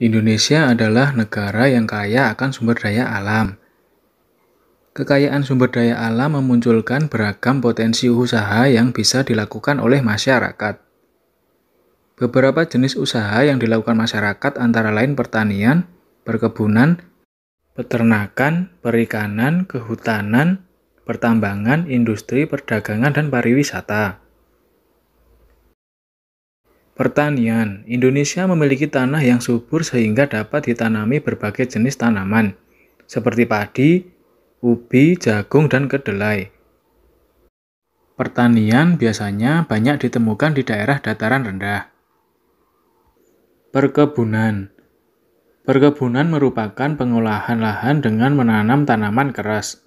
Indonesia adalah negara yang kaya akan sumber daya alam. Kekayaan sumber daya alam memunculkan beragam potensi usaha yang bisa dilakukan oleh masyarakat. Beberapa jenis usaha yang dilakukan masyarakat antara lain pertanian, perkebunan, peternakan, perikanan, kehutanan, pertambangan, industri, perdagangan, dan pariwisata. Pertanian. Indonesia memiliki tanah yang subur sehingga dapat ditanami berbagai jenis tanaman, seperti padi, ubi, jagung, dan kedelai. Pertanian biasanya banyak ditemukan di daerah dataran rendah. Perkebunan. Perkebunan merupakan pengolahan lahan dengan menanam tanaman keras.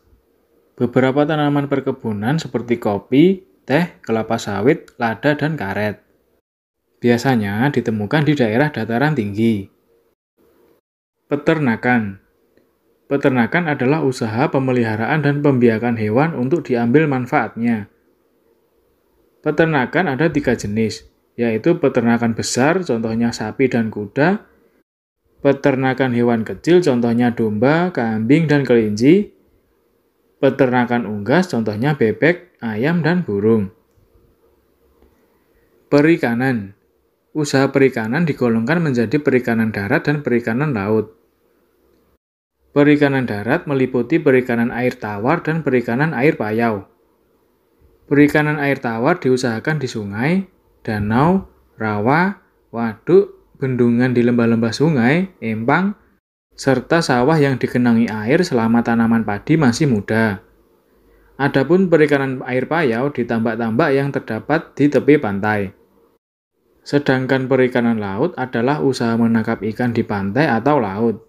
Beberapa tanaman perkebunan seperti kopi, teh, kelapa sawit, lada, dan karet biasanya ditemukan di daerah dataran tinggi. Peternakan. Peternakan adalah usaha pemeliharaan dan pembiakan hewan untuk diambil manfaatnya. Peternakan ada 3 jenis, yaitu peternakan besar, contohnya sapi dan kuda, peternakan hewan kecil, contohnya domba, kambing, dan kelinci, peternakan unggas, contohnya bebek, ayam, dan burung. Perikanan. Usaha perikanan digolongkan menjadi perikanan darat dan perikanan laut. Perikanan darat meliputi perikanan air tawar dan perikanan air payau. Perikanan air tawar diusahakan di sungai, danau, rawa, waduk, bendungan di lembah-lembah sungai, empang, serta sawah yang digenangi air selama tanaman padi masih muda. Adapun perikanan air payau di tambak-tambak yang terdapat di tepi pantai. Sedangkan perikanan laut adalah usaha menangkap ikan di pantai atau laut,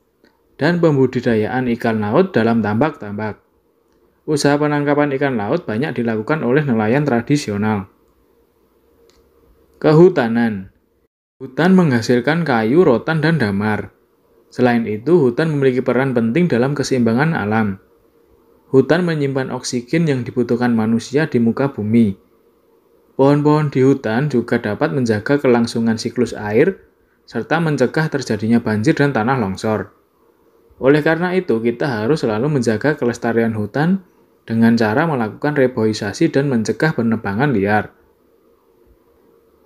dan pembudidayaan ikan laut dalam tambak-tambak. Usaha penangkapan ikan laut banyak dilakukan oleh nelayan tradisional. Kehutanan. Hutan menghasilkan kayu, rotan, dan damar. Selain itu, hutan memiliki peran penting dalam keseimbangan alam. Hutan menyimpan oksigen yang dibutuhkan manusia di muka bumi. Pohon-pohon di hutan juga dapat menjaga kelangsungan siklus air, serta mencegah terjadinya banjir dan tanah longsor. Oleh karena itu, kita harus selalu menjaga kelestarian hutan dengan cara melakukan reboisasi dan mencegah penebangan liar.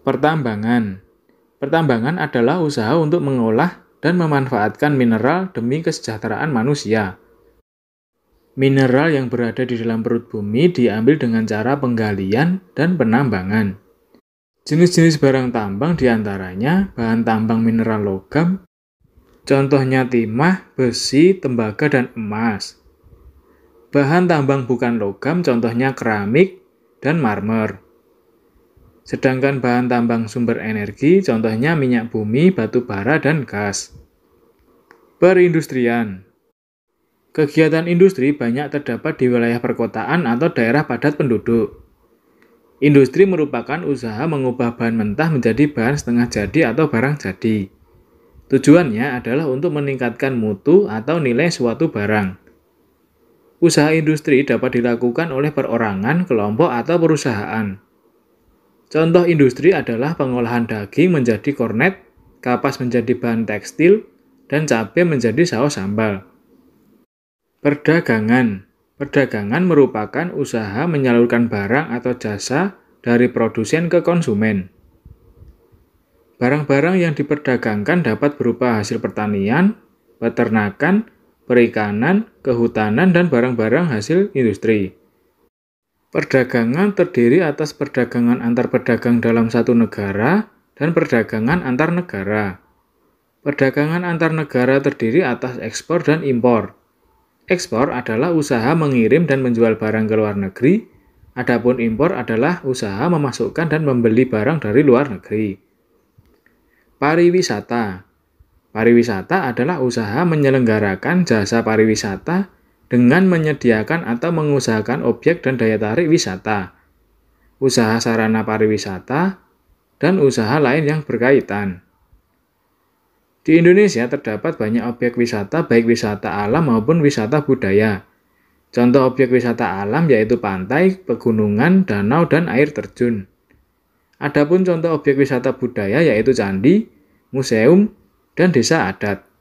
Pertambangan. Pertambangan adalah usaha untuk mengolah dan memanfaatkan mineral demi kesejahteraan manusia. Mineral yang berada di dalam perut bumi diambil dengan cara penggalian dan penambangan. Jenis-jenis barang tambang diantaranya bahan tambang mineral logam, contohnya timah, besi, tembaga, dan emas. Bahan tambang bukan logam, contohnya keramik dan marmer. Sedangkan bahan tambang sumber energi, contohnya minyak bumi, batu bara, dan gas. Perindustrian. Kegiatan industri banyak terdapat di wilayah perkotaan atau daerah padat penduduk. Industri merupakan usaha mengubah bahan mentah menjadi bahan setengah jadi atau barang jadi. Tujuannya adalah untuk meningkatkan mutu atau nilai suatu barang. Usaha industri dapat dilakukan oleh perorangan, kelompok, atau perusahaan. Contoh industri adalah pengolahan daging menjadi kornet, kapas menjadi bahan tekstil, dan cabai menjadi saus sambal. Perdagangan. Perdagangan merupakan usaha menyalurkan barang atau jasa dari produsen ke konsumen. Barang-barang yang diperdagangkan dapat berupa hasil pertanian, peternakan, perikanan, kehutanan, dan barang-barang hasil industri. Perdagangan terdiri atas perdagangan antar pedagang dalam satu negara dan perdagangan antar negara. Perdagangan antar negara terdiri atas ekspor dan impor. Ekspor adalah usaha mengirim dan menjual barang ke luar negeri, adapun impor adalah usaha memasukkan dan membeli barang dari luar negeri. Pariwisata. Pariwisata adalah usaha menyelenggarakan jasa pariwisata dengan menyediakan atau mengusahakan objek dan daya tarik wisata, usaha sarana pariwisata, dan usaha lain yang berkaitan. Di Indonesia terdapat banyak objek wisata baik wisata alam maupun wisata budaya. Contoh objek wisata alam yaitu pantai, pegunungan, danau, dan air terjun. Adapun contoh objek wisata budaya yaitu candi, museum, dan desa adat.